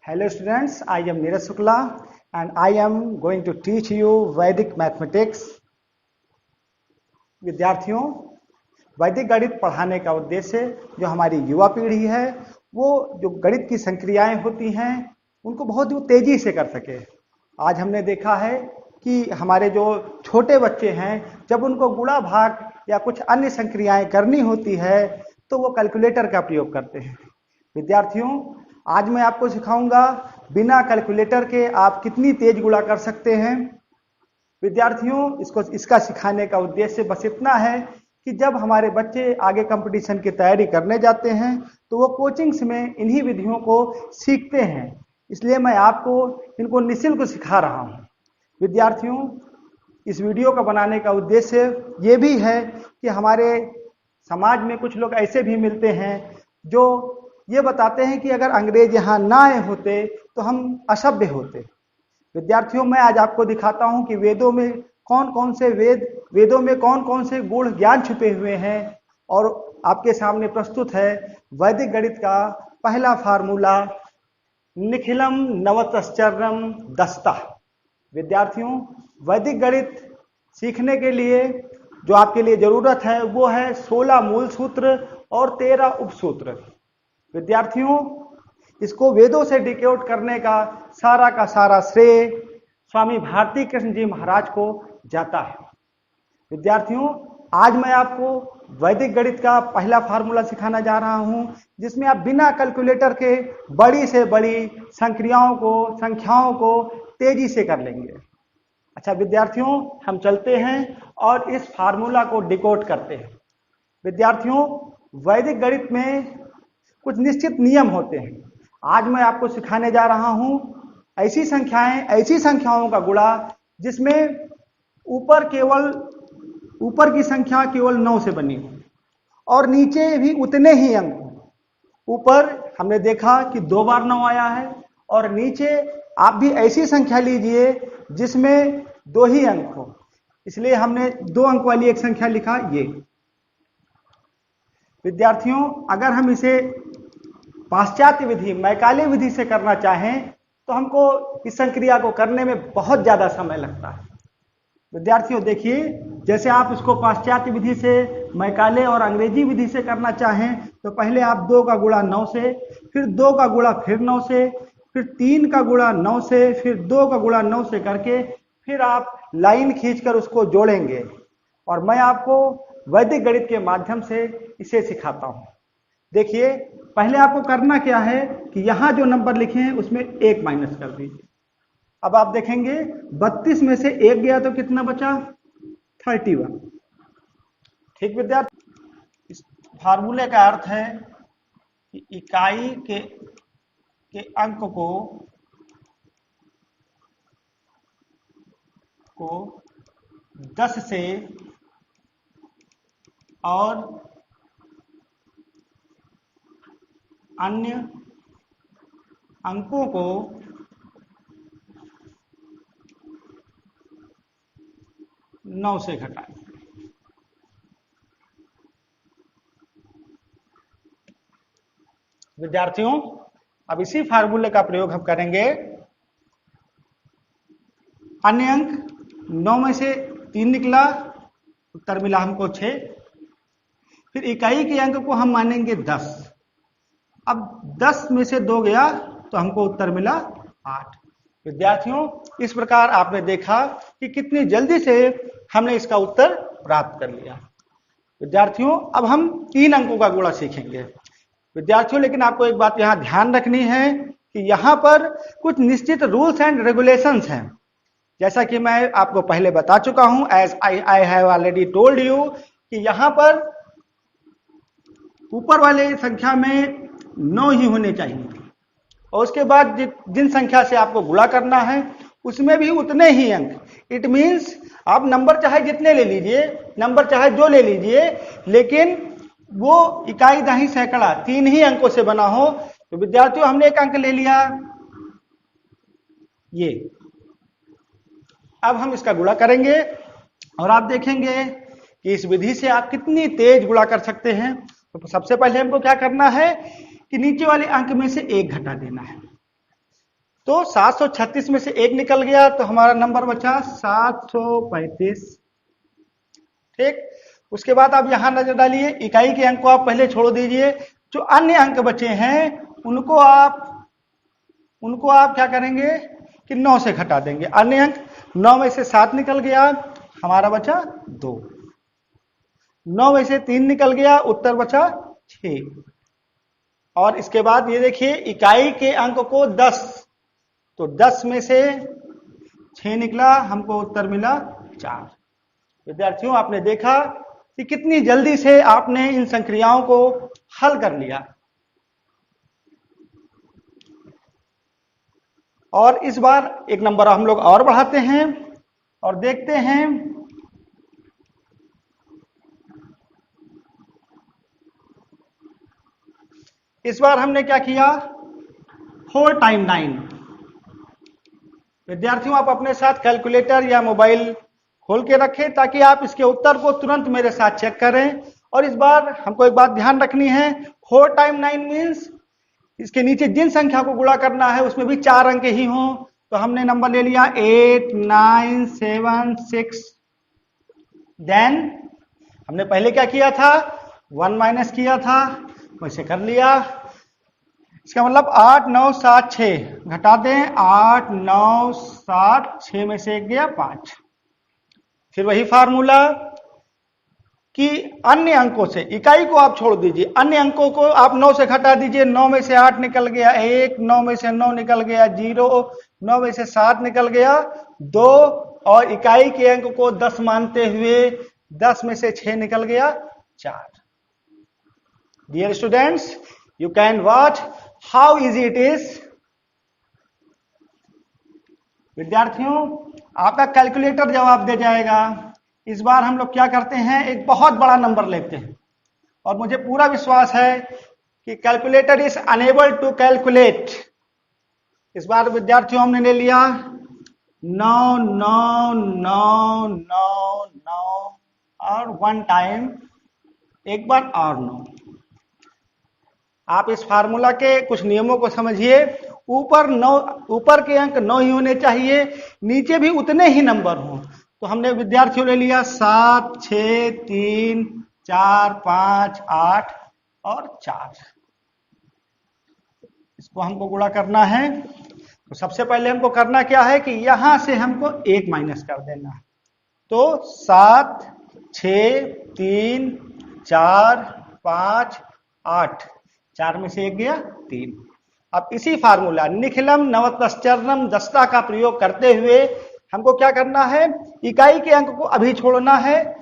Hello students, I am Neeraj Shukla and I am going to teach you Vedic mathematics. विद्यार्थियों, वैदिक गणित पढ़ाने का उद्देश्य जो हमारी युवा पीढ़ी है वो जो गणित की संक्रियाएं होती हैं उनको बहुत ही तेजी से कर सके। आज हमने देखा है कि हमारे जो छोटे बच्चे हैं जब उनको गुणा भाग या कुछ अन्य संक्रियाएं करनी होती है तो वो कैलकुलेटर का प्रयोग करते हैं। विद्यार्थियों, आज मैं आपको सिखाऊंगा बिना कैलकुलेटर के आप कितनी तेज गुणा कर सकते हैं। विद्यार्थियों, इसका सिखाने का उद्देश्य बस इतना है कि जब हमारे बच्चे आगे कंपटीशन की तैयारी करने जाते हैं तो वो कोचिंग्स में इन्हीं विधियों को सीखते हैं, इसलिए मैं आपको इनको निःशुल्क सिखा रहा हूं। विद्यार्थियों, इस वीडियो का बनाने का उद्देश्य ये भी है कि हमारे समाज में कुछ लोग ऐसे भी मिलते हैं जो ये बताते हैं कि अगर अंग्रेज यहाँ ना आए होते तो हम असभ्य होते। विद्यार्थियों, मैं आज आपको दिखाता हूं कि वेदों में कौन कौन से गूढ़ ज्ञान छुपे हुए हैं और आपके सामने प्रस्तुत है वैदिक गणित का पहला फार्मूला निखिलम नवतश्चर्यम दस्ता। विद्यार्थियों, वैदिक गणित सीखने के लिए जो आपके लिए जरूरत है वो है 16 मूल सूत्र और 13 उपसूत्र। विद्यार्थियों, इसको वेदों से डिकोड करने का सारा श्रेय स्वामी भारती कृष्ण जी महाराज को जाता है। विद्यार्थियों, आज मैं आपको वैदिक गणित का पहला फार्मूला सिखाना जा रहा हूं जिसमें आप बिना कैलकुलेटर के बड़ी से बड़ी संख्याओं को तेजी से कर लेंगे। अच्छा विद्यार्थियों, हम चलते हैं और इस फार्मूला को डिकोड करते हैं। विद्यार्थियों, वैदिक गणित में कुछ निश्चित नियम होते हैं। आज मैं आपको सिखाने जा रहा हूं ऐसी संख्याओं का गुणा जिसमें ऊपर की संख्या केवल 9 से बनी हो और नीचे भी उतने ही अंक हो। ऊपर हमने देखा कि 2 बार 9 आया है और नीचे आप भी ऐसी संख्या लीजिए जिसमें 2 ही अंक हो, इसलिए हमने 2 अंक वाली एक संख्या लिखा ये। विद्यार्थियों, अगर हम इसे पाश्चात्य विधि मैकाले विधि से करना चाहें तो हमको इस संक्रिया को करने में बहुत ज्यादा समय लगता है। विद्यार्थियों देखिए, जैसे आप इसको पाश्चात्य विधि से मैकाले और अंग्रेजी विधि से करना चाहें तो पहले आप 2 का गुणा 9 से, फिर 2 का गुणा फिर 9 से, फिर 3 का गुणा 9 से, फिर 2 का गुणा 9 से करके फिर आप लाइन खींचकर उसको जोड़ेंगे और मैं आपको वैदिक गणित के माध्यम से इसे सिखाता हूं। देखिए, पहले आपको करना क्या है कि यहां जो नंबर लिखे हैं उसमें 1 माइनस कर दीजिए। अब आप देखेंगे 32 में से 1 गया तो कितना बचा? 31। ठीक विद्यार्थी, इस फार्मूले का अर्थ है कि इकाई के अंक को 10 से और अन्य अंकों को 9 से घटाएं। विद्यार्थियों, अब इसी फार्मूले का प्रयोग हम करेंगे। अन्य अंक 9 में से 3 निकला, उत्तर मिला हमको 6। फिर इकाई के अंक को हम मानेंगे 10। अब 10 में से 2 गया तो हमको उत्तर मिला 8। विद्यार्थियों, इस प्रकार आपने देखा कि कितनी जल्दी से हमने इसका उत्तर प्राप्त कर लिया। विद्यार्थियों, अब हम 3 अंकों का गुणा सीखेंगे। विद्यार्थियों, लेकिन आपको एक बात यहां ध्यान रखनी है कि यहां पर कुछ निश्चित रूल्स एंड रेगुलेशंस हैं। जैसा कि मैं आपको पहले बता चुका हूं, as I have already told you, कि यहां पर ऊपर वाले संख्या में 9 ही होने चाहिए और उसके बाद जिन संख्या से आपको गुणा करना है उसमें भी उतने ही अंक। इट मीन्स आप नंबर चाहे जितने ले लीजिए, नंबर चाहे जो ले लीजिए, लेकिन वो इकाई दहाई सैकड़ा 3 ही अंकों से बना हो। तो विद्यार्थियों, हमने एक अंक ले लिया ये। अब हम इसका गुणा करेंगे और आप देखेंगे कि इस विधि से आप कितनी तेज गुणा कर सकते हैं। तो सबसे पहले हमको क्या करना है कि नीचे वाले अंक में से 1 घटा देना है। तो 736 में से एक निकल गया तो हमारा नंबर बचा 735। ठीक, उसके बाद आप यहां नजर डालिए, इकाई के अंक को आप पहले छोड़ दीजिए, जो अन्य अंक बचे हैं उनको आप क्या करेंगे कि 9 से घटा देंगे। अन्य अंक 9 में से 7 निकल गया, हमारा बचा 2। 9 में से 3 निकल गया, उत्तर बचा 6। और इसके बाद ये देखिए इकाई के अंक को 10, तो 10 में से 6 निकला, हमको उत्तर मिला 4। विद्यार्थियों, आपने देखा कि कितनी जल्दी से आपने इन संक्रियाओं को हल कर लिया। और इस बार एक नंबर हम लोग और बढ़ाते हैं और देखते हैं इस बार हमने क्या किया, 4 टाइम 9। विद्यार्थियों, आप अपने साथ कैलकुलेटर या मोबाइल खोल के रखें ताकि आप इसके उत्तर को तुरंत मेरे साथ चेक करें। और इस बार हमको एक बात ध्यान रखनी है, 4 टाइम 9 मीन्स इसके नीचे जिन संख्या को गुणा करना है उसमें भी 4 अंक ही हों। तो हमने नंबर ले लिया 8 9 7 6। देन हमने पहले क्या किया था, 1 माइनस किया था, वैसे कर लिया। इसका मतलब 8 9 7 6 घटा दें, 8 9 7 6 में से 1 गया 5। फिर वही फार्मूला कि अन्य अंकों से इकाई को आप छोड़ दीजिए, अन्य अंकों को आप 9 से घटा दीजिए। 9 में से 8 निकल गया 1, 9 में से 9 निकल गया 0, 9 में से 7 निकल गया 2, और इकाई के अंक को 10 मानते हुए 10 में से 6 निकल गया 4। Dear students, you can watch how easy it is. विद्यार्थियों, आपका कैलकुलेटर जवाब दे जाएगा। इस बार हम लोग क्या करते हैं, एक बहुत बड़ा नंबर लेते हैं और मुझे पूरा विश्वास है कि calculator is unable to calculate. इस बार विद्यार्थियों हमने ले लिया 9 9 9 9 9 और 1 टाइम एक बार और 9। आप इस फार्मूला के कुछ नियमों को समझिए। ऊपर के अंक 9 ही होने चाहिए, नीचे भी उतने ही नंबर हों। तो हमने विद्यार्थियों ले लिया 7 6 3 4 5 8 और 4। इसको हमको गुणा करना है। तो सबसे पहले हमको करना क्या है कि यहां से हमको 1 माइनस कर देना है। तो 7 6 3 4 5 8, 4 में से 1 गया 3। अब इसी फार्मूला निखिलम नवतश्चर्यम दस्ता का प्रयोग करते हुए हमको क्या करना है, इकाई के अंक को अभी छोड़ना है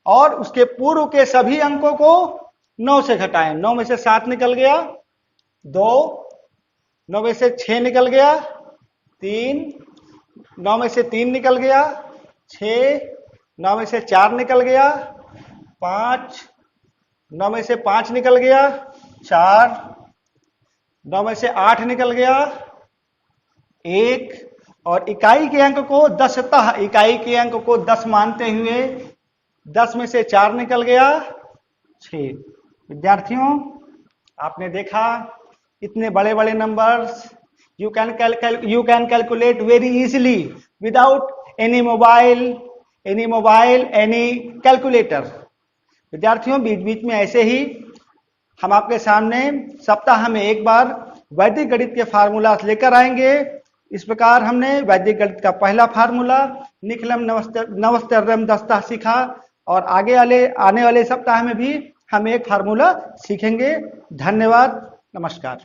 और उसके पूर्व के सभी अंकों को 9 से घटाएं। 9 में से 7 निकल गया 2, 9 में से 6 निकल गया 3, 9 में से 3 निकल गया 6, 9 में से 4 निकल गया 5, 9 में से 5 निकल गया 4, 9 में से 8 निकल गया 1, और इकाई के अंक को 10 इकाई के अंक को 10 मानते हुए 10 में से 4 निकल गया 6। विद्यार्थियों, आपने देखा इतने बड़े बड़े numbers you can calculate very easily without any mobile any calculator. विद्यार्थियों, बीच बीच में ऐसे ही हम आपके सामने सप्ताह में एक बार वैदिक गणित के फार्मूला लेकर आएंगे। इस प्रकार हमने वैदिक गणित का पहला फार्मूला निखिलम नवतश्चर्यम दस्ता सीखा और आने वाले सप्ताह में भी हम एक फार्मूला सीखेंगे। धन्यवाद, नमस्कार।